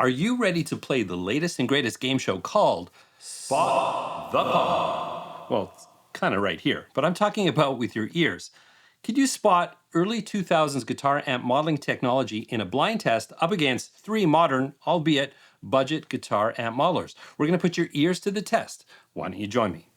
Are you ready to play the latest and greatest game show called Spot the Pod? Well, it's kind of right here, but I'm talking about with your ears. Could you spot early 2000s guitar amp modeling technology in a blind test up against 3 modern, albeit budget guitar amp modelers? We're going to put your ears to the test. Why don't you join me?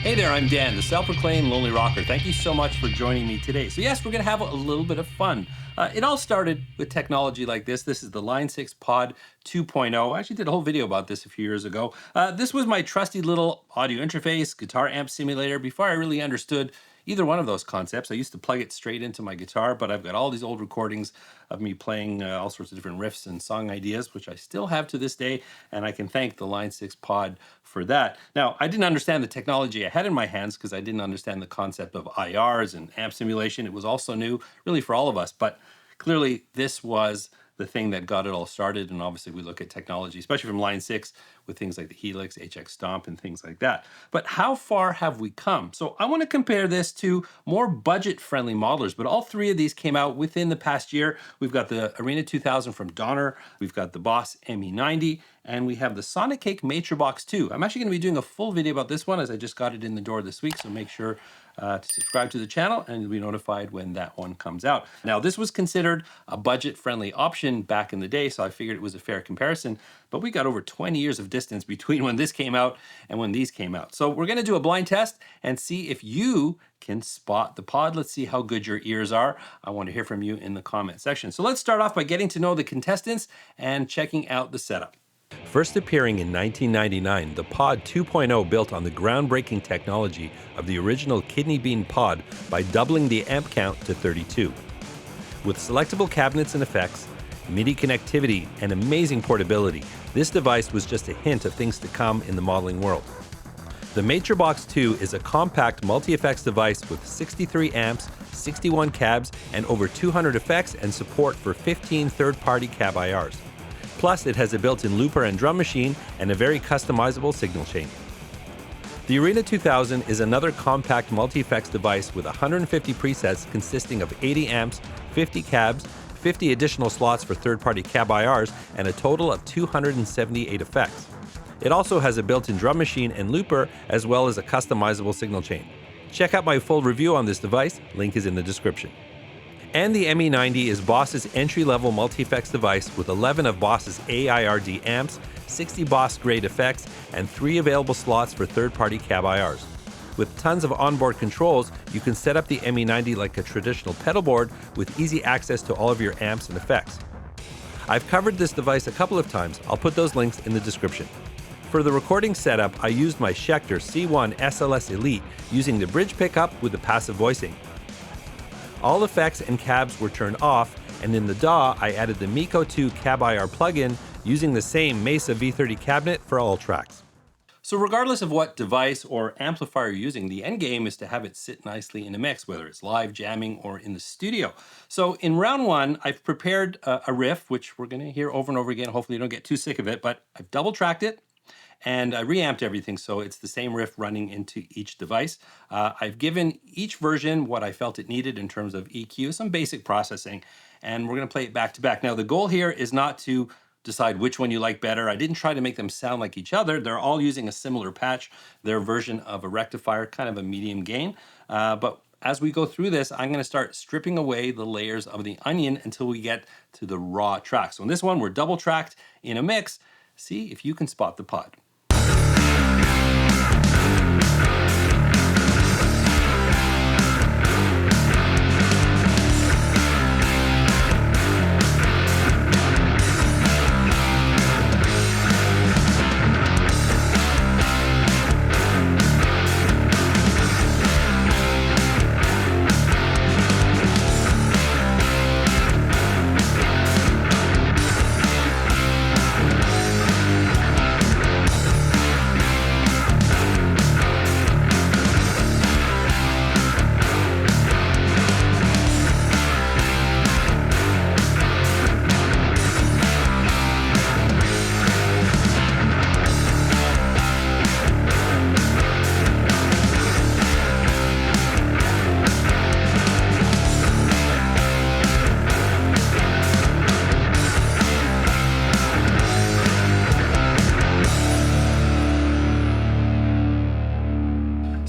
Hey there, I'm Dan, the self-proclaimed Lonely Rocker. Thank you so much for joining me today. So yes, we're going to have a little bit of fun. It all started with technology like this. This is the Line 6 Pod 2.0. I actually did a whole video about this a few years ago. This was my trusty little audio interface, guitar amp simulator, before I really understood either one of those concepts. I used to plug it straight into my guitar, but I've got all these old recordings of me playing all sorts of different riffs and song ideas, which I still have to this day, and I can thank the Line 6 Pod for that. Now, I didn't understand the technology I had in my hands because I didn't understand the concept of IRs and amp simulation. It was also new, really, for all of us, but clearly this was the thing that got it all started. And obviously we look at technology, especially from Line 6, with things like the Helix, HX Stomp, and things like that. But how far have we come? So I want to compare this to more budget-friendly modelers, but all 3 of these came out within the past year. We've got the Arena 2000 from Donner, we've got the Boss ME90, and we have the Sonicake Matribox 2. I'm actually going to be doing a full video about this one as I just got it in the door this week, so make sure to subscribe to the channel and you'll be notified when that one comes out. Now, this was considered a budget-friendly option back in the day, so I figured it was a fair comparison, but we got over 20 years of distance between when this came out and when these came out. So we're gonna do a blind test and see if you can spot the pod. Let's see how good your ears are. I want to hear from you in the comment section. So let's start off by getting to know the contestants and checking out the setup. First appearing in 1999, the Pod 2.0 built on the groundbreaking technology of the original kidney bean pod by doubling the amp count to 32. With selectable cabinets and effects, MIDI connectivity, and amazing portability, this device was just a hint of things to come in the modeling world. The Matribox 2 is a compact multi-effects device with 63 amps, 61 cabs, and over 200 effects and support for 15 third-party cab IRs. Plus, it has a built-in looper and drum machine and a very customizable signal chain. The Arena 2000 is another compact multi-effects device with 150 presets consisting of 80 amps, 50 cabs, 50 additional slots for third-party cab IRs, and a total of 278 effects. It also has a built-in drum machine and looper, as well as a customizable signal chain. Check out my full review on this device, link is in the description. And the ME90 is Boss's entry-level multi-effects device with 11 of Boss's AIRD amps, 60 Boss-grade effects, and 3 available slots for third-party cab IRs. With tons of onboard controls, you can set up the ME90 like a traditional pedal board with easy access to all of your amps and effects. I've covered this device a couple of times. I'll put those links in the description. For the recording setup, I used my Schecter C1 SLS Elite using the bridge pickup with the passive voicing. All effects and cabs were turned off, and in the DAW, I added the Miko 2 Cab IR plugin using the same Mesa V30 cabinet for all tracks. So regardless of what device or amplifier you're using, the end game is to have it sit nicely in a mix, whether it's live, jamming, or in the studio. So in round 1, I've prepared a riff, which we're gonna hear over and over again. Hopefully you don't get too sick of it, but I've double tracked it. And I reamped everything, so it's the same riff running into each device. I've given each version what I felt it needed in terms of EQ, some basic processing, and we're gonna play it back to back. Now, the goal here is not to decide which one you like better. I didn't try to make them sound like each other. They're all using a similar patch, their version of a rectifier, kind of a medium gain. But as we go through this, I'm gonna start stripping away the layers of the onion until we get to the raw track. So in this one, we're double tracked in a mix. See if you can spot the pod.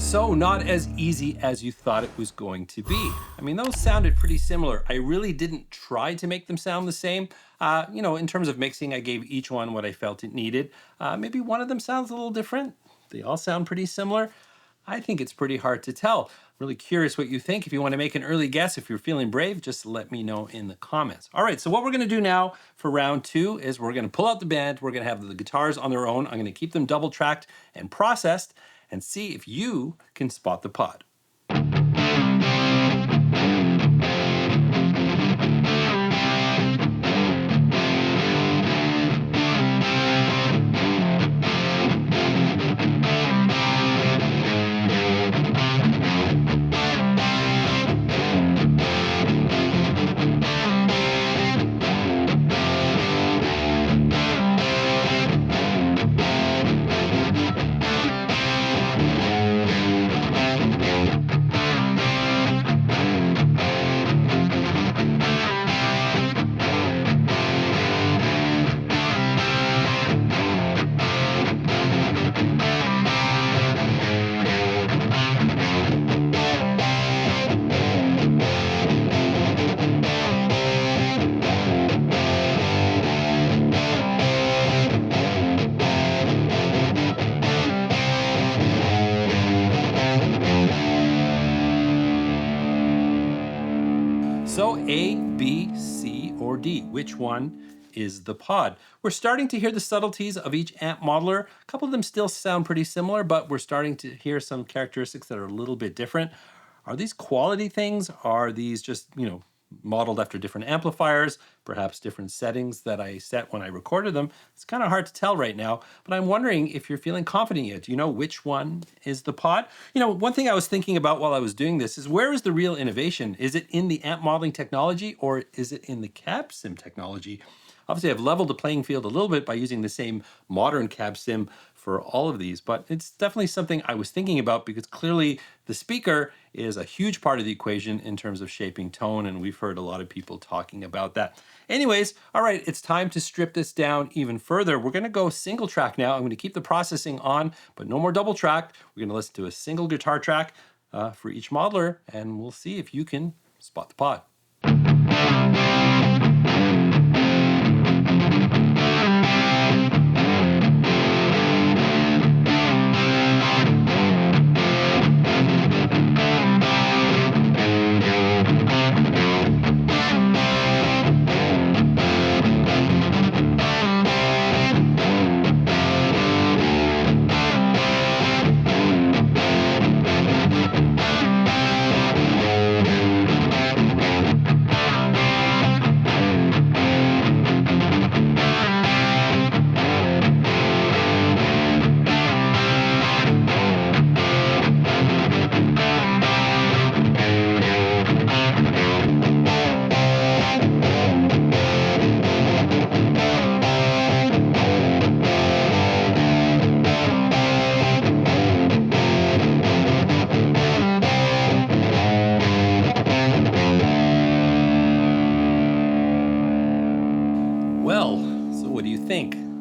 So not as easy as you thought it was going to be. I mean, those sounded pretty similar. I really didn't try to make them sound the same. In terms of mixing, I gave each one what I felt it needed. Maybe one of them sounds a little different. They all sound pretty similar. I think it's pretty hard to tell. Really curious what you think. If you want to make an early guess, if you're feeling brave, just let me know in the comments. All right, so what we're going to do now for round 2 is we're going to pull out the band. We're going to have the guitars on their own. I'm going to keep them double tracked and processed and see if you can spot the pod. So A, B, C, or D, which one is the pod? We're starting to hear the subtleties of each amp modeler. A couple of them still sound pretty similar, but we're starting to hear some characteristics that are a little bit different. Are these quality things? Are these just, modeled after different amplifiers, perhaps different settings that I set when I recorded them? It's kind of hard to tell right now, but I'm wondering if you're feeling confident yet. Do you know which one is the pod? One thing I was thinking about while I was doing this is, where is the real innovation? Is it in the amp modeling technology, or is it in the cab sim technology? Obviously, I've leveled the playing field a little bit by using the same modern cab sim for all of these, but it's definitely something I was thinking about, because clearly the speaker is a huge part of the equation in terms of shaping tone, and we've heard a lot of people talking about that. Anyways, all right, it's time to strip this down even further. We're gonna go single track now. I'm gonna keep the processing on, but no more double track. We're gonna listen to a single guitar track for each modeler, and we'll see if you can spot the pod.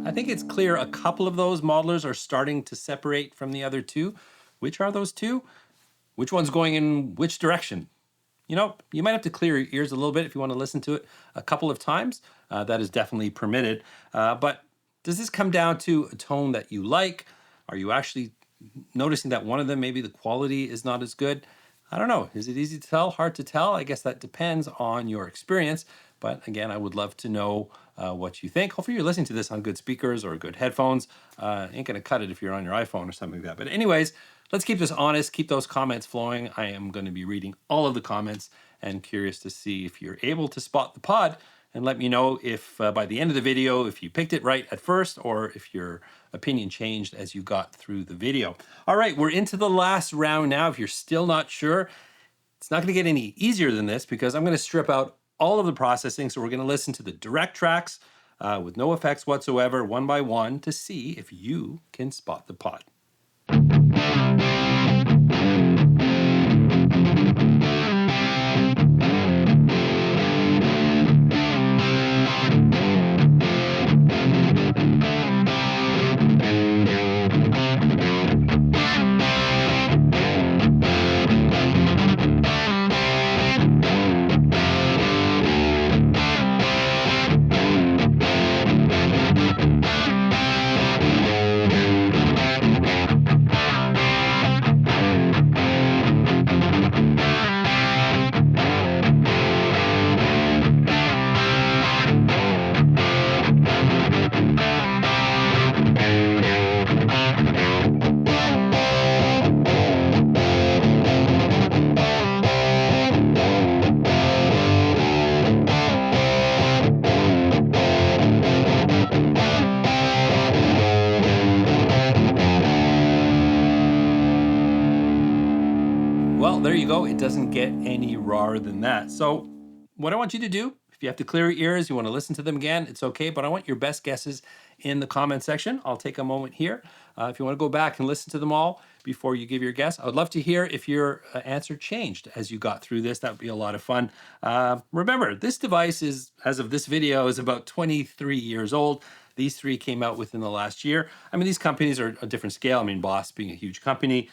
I think it's clear a couple of those modelers are starting to separate from the other two. Which are those two? Which one's going in which direction? You might have to clear your ears a little bit if you want to listen to it a couple of times. That is definitely permitted. But does this come down to a tone that you like? Are you actually noticing that one of them, maybe the quality is not as good? I don't know. Is it easy to tell? Hard to tell? I guess that depends on your experience. But again, I would love to know what you think. Hopefully you're listening to this on good speakers or good headphones. Ain't gonna cut it if you're on your iPhone or something like that. But anyways, let's keep this honest, keep those comments flowing. I am gonna be reading all of the comments and curious to see if you're able to spot the pod, and let me know if by the end of the video, if you picked it right at first, or if your opinion changed as you got through the video. All right, we're into the last round now. If you're still not sure, it's not gonna get any easier than this, because I'm gonna strip out all of the processing. So we're gonna listen to the direct tracks with no effects whatsoever, one by one, to see if you can spot the pod. Well, there you go. It doesn't get any rawer than that. So what I want you to do, if you have to clear your ears, you want to listen to them again, it's okay, but I want your best guesses in the comment section. I'll take a moment here. If you want to go back and listen to them all before you give your guess, I would love to hear if your answer changed as you got through this. That would be a lot of fun. Remember, this device is, as of this video, is about 23 years old. These three came out within the last year. I mean, these companies are a different scale. I mean, Boss being a huge company.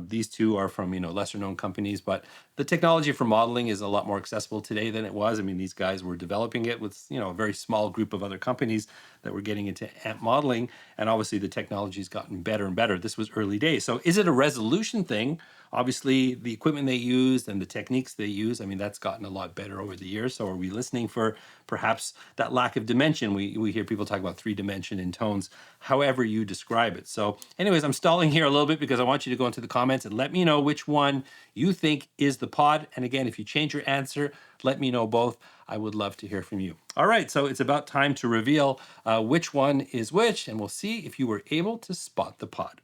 These two are from, lesser known companies, but the technology for modeling is a lot more accessible today than it was. I mean, these guys were developing it with, a very small group of other companies that were getting into amp modeling. And obviously the technology's gotten better and better. This was early days. So is it a resolution thing? Obviously, the equipment they used and the techniques they use, I mean, that's gotten a lot better over the years. So are we listening for perhaps that lack of dimension? We hear people talk about 3-dimension in tones, however you describe it. So anyways, I'm stalling here a little bit because I want you to go into the comments and let me know which one you think is the pod. And again, if you change your answer, let me know both. I would love to hear from you. All right, so it's about time to reveal which one is which, and we'll see if you were able to spot the pod.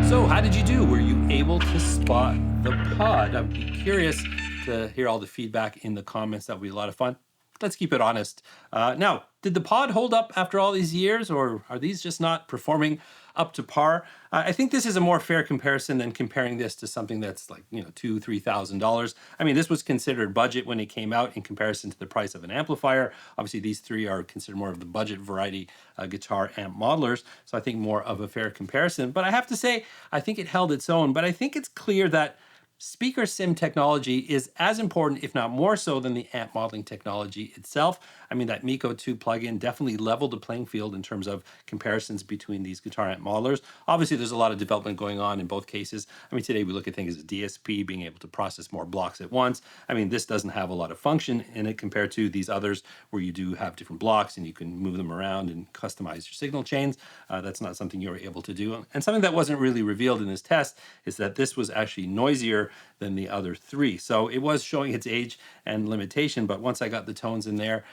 So how did you do? Were you able to spot the pod? I'd be curious to hear all the feedback in the comments. That would be a lot of fun. Let's keep it honest. Now, did the pod hold up after all these years, or are these just not performing up to par? I think this is a more fair comparison than comparing this to something that's like, $2,000, $3,000. I mean, this was considered budget when it came out in comparison to the price of an amplifier. Obviously, these three are considered more of the budget variety guitar amp modelers. So I think more of a fair comparison. But I have to say, I think it held its own. But I think it's clear that speaker sim technology is as important, if not more so, than the amp modeling technology itself. I mean, that Miko 2 plugin definitely leveled the playing field in terms of comparisons between these guitar amp modelers. Obviously, there's a lot of development going on in both cases. I mean, today we look at things as DSP, being able to process more blocks at once. I mean, this doesn't have a lot of function in it compared to these others where you do have different blocks and you can move them around and customize your signal chains. That's not something you were able to do. And something that wasn't really revealed in this test is that this was actually noisier than the other three. So it was showing its age and limitation, but once I got the tones in there,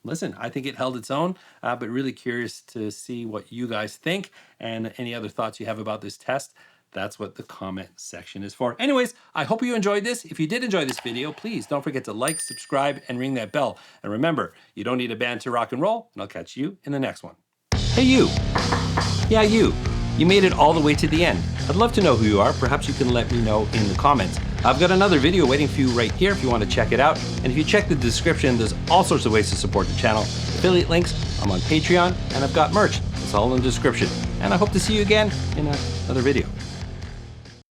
listen, I think it held its own, but really curious to see what you guys think and any other thoughts you have about this test. That's what the comment section is for. Anyways, I hope you enjoyed this. If you did enjoy this video, please don't forget to like, subscribe, and ring that bell. And remember, you don't need a band to rock and roll, and I'll catch you in the next one. Hey, you. Yeah, you. You made it all the way to the end. I'd love to know who you are. Perhaps you can let me know in the comments. I've got another video waiting for you right here if you want to check it out. And if you check the description, there's all sorts of ways to support the channel. Affiliate links, I'm on Patreon, and I've got merch. It's all in the description. And I hope to see you again in another video.